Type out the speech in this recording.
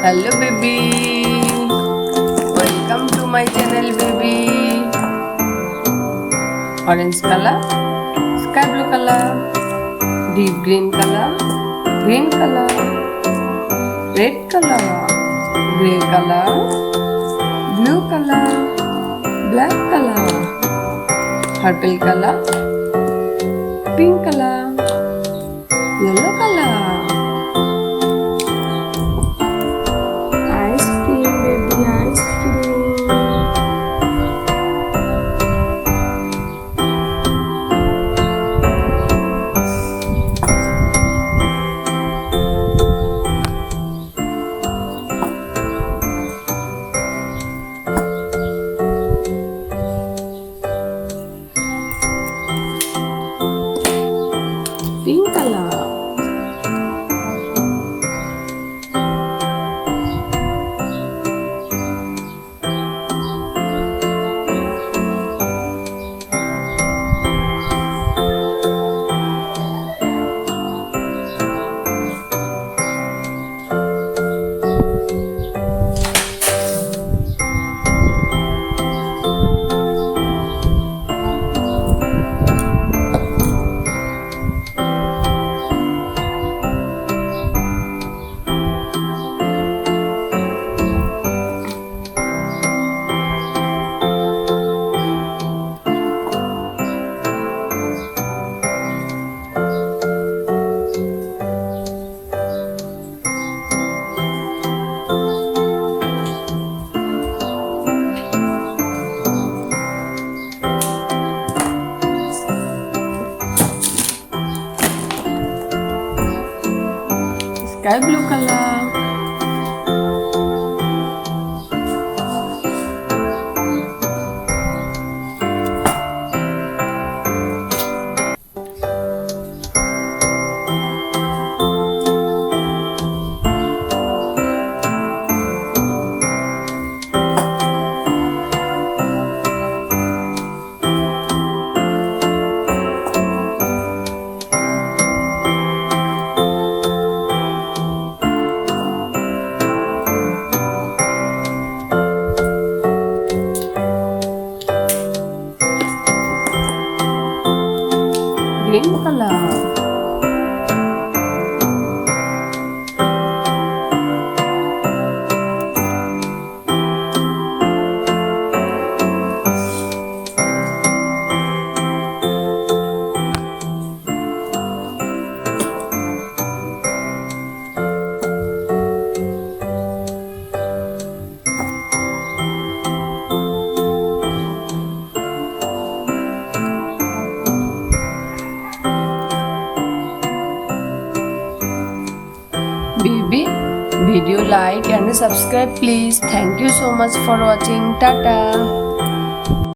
Hello baby, welcome to my channel baby. Orange color, sky blue color, deep green color, red color, grey color, blue color, black color, purple color, pink color, yellow color. Ice cream baby, ice cream. Pink color. Sky blue color. Green color. Baby, video like and subscribe please. Thank you so much for watching. Tata.